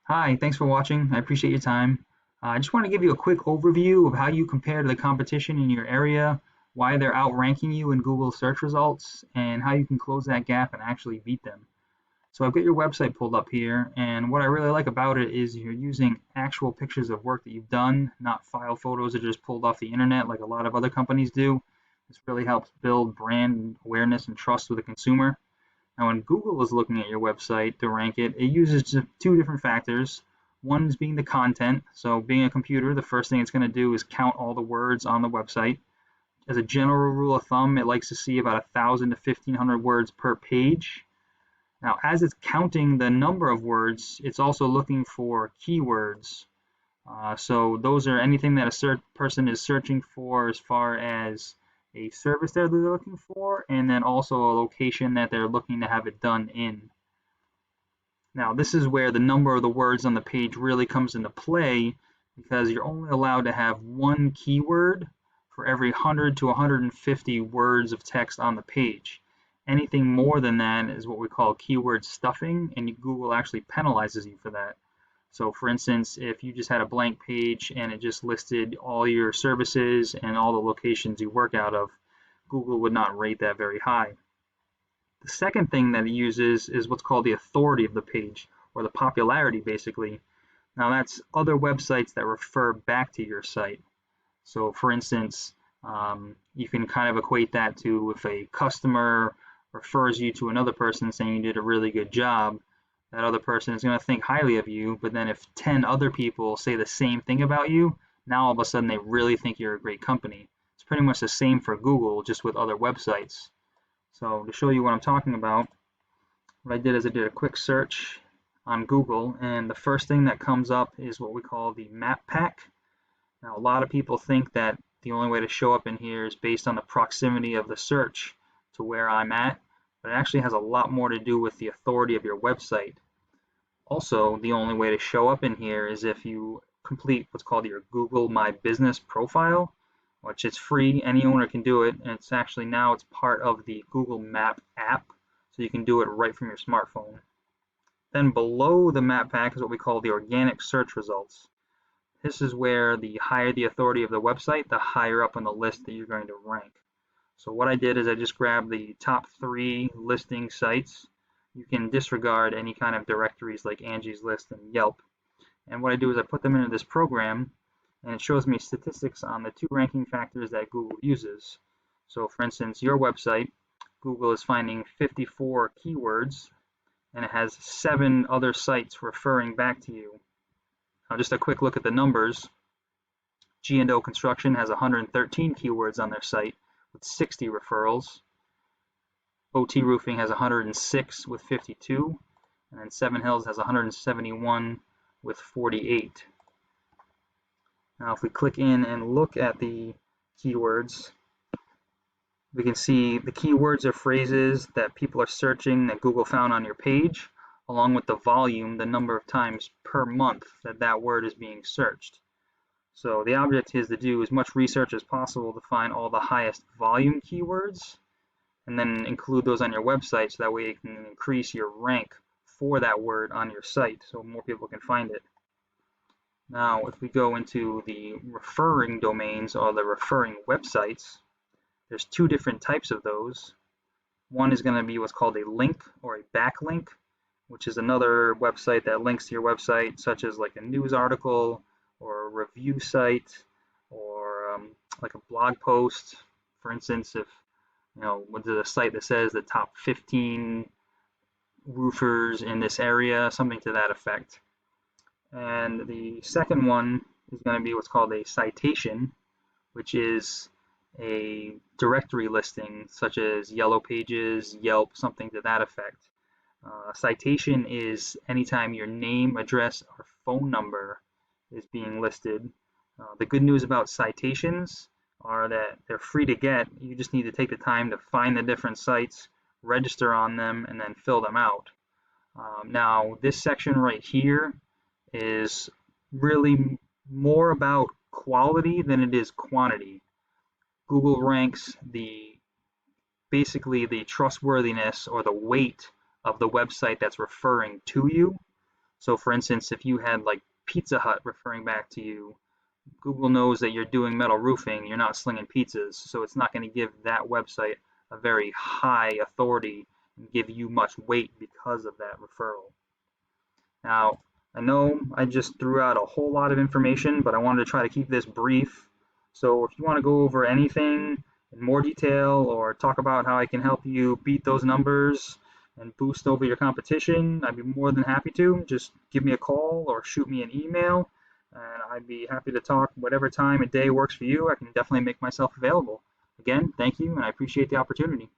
Hi, thanks for watching. I appreciate your time. I just want to give you a quick overview of how you compare to the competition in your area, why they're outranking you in Google search results, and how you can close that gap and actually beat them. So I've got your website pulled up here, and what I really like about it is you're using actual pictures of work that you've done, not file photos that are just pulled off the internet like a lot of other companies do. This really helps build brand awareness and trust with the consumer. Now, when Google is looking at your website to rank it, it uses just two different factors. One is being the content. So, being a computer, the first thing it's going to do is count all the words on the website. As a general rule of thumb, it likes to see about 1,000 to 1,500 words per page. Now, as it's counting the number of words, it's also looking for keywords. So those are anything that a person is searching for as far as a service that they're looking for, and then also a location that they're looking to have it done in. Now, this is where the number of the words on the page really comes into play because you're only allowed to have one keyword for every 100 to 150 words of text on the page. Anything more than that is what we call keyword stuffing, and Google actually penalizes you for that. So for instance, if you just had a blank page and it just listed all your services and all the locations you work out of, Google would not rate that very high. The second thing that it uses is what's called the authority of the page, or the popularity basically. Now that's other websites that refer back to your site. So for instance, you can kind of equate that to if a customer refers you to another person saying you did a really good job, that other person is going to think highly of you, but then if 10 other people say the same thing about you, now all of a sudden they really think you're a great company. It's pretty much the same for Google, just with other websites. So to show you what I'm talking about, what I did is I did a quick search on Google, and the first thing that comes up is what we call the map pack. Now, a lot of people think that the only way to show up in here is based on the proximity of the search to where I'm at, but it actually has a lot more to do with the authority of your website. Also, the only way to show up in here is if you complete what's called your Google My Business profile, which is free. Any owner can do it, and it's actually now it's part of the Google Map app, so you can do it right from your smartphone. Then below the map pack is what we call the organic search results. This is where the higher the authority of the website, the higher up on the list that you're going to rank. So what I did is I just grabbed the top 3 listing sites. You can disregard any kind of directories like Angie's List and Yelp. And what I do is I put them into this program, and it shows me statistics on the 2 ranking factors that Google uses. So for instance, your website, Google is finding 54 keywords, and it has 7 other sites referring back to you. Now just a quick look at the numbers. G&O Construction has 113 keywords on their site with 60 referrals. OT Roofing has 106 with 52, and then Seven Hills has 171 with 48. Now if we click in and look at the keywords, we can see the keywords are phrases that people are searching that Google found on your page, along with the volume, the number of times per month that that word is being searched. So the object is to do as much research as possible to find all the highest volume keywords and then include those on your website so that way you can increase your rank for that word on your site so more people can find it. Now if we go into the referring domains or the referring websites, there's 2 different types of those. One is going to be what's called a link or a backlink, which is another website that links to your website, such as like a news article or a review site or like a blog post. For instance, if there's a site that says the top 15 roofers in this area, something to that effect. And the second one is going to be what's called a citation, which is a directory listing such as Yellow Pages, Yelp, something to that effect. Citation is anytime your name, address, or phone number is being listed. The good news about citations are that they're free to get. You just need to take the time to find the different sites, register on them, and then fill them out. Now, this section right here is really more about quality than it is quantity. Google ranks basically the trustworthiness or the weight of the website that's referring to you. So for instance, if you had like Pizza Hut referring back to you, Google knows that you're doing metal roofing, you're not slinging pizzas, so it's not going to give that website a very high authority and give you much weight because of that referral. Now, I know I just threw out a whole lot of information, but I wanted to try to keep this brief. So if you want to go over anything in more detail or talk about how I can help you beat those numbers and boost over your competition, I'd be more than happy to. Just give me a call or shoot me an email, and I'd be happy to talk whatever time of day works for you. I can definitely make myself available. Again, thank you, and I appreciate the opportunity.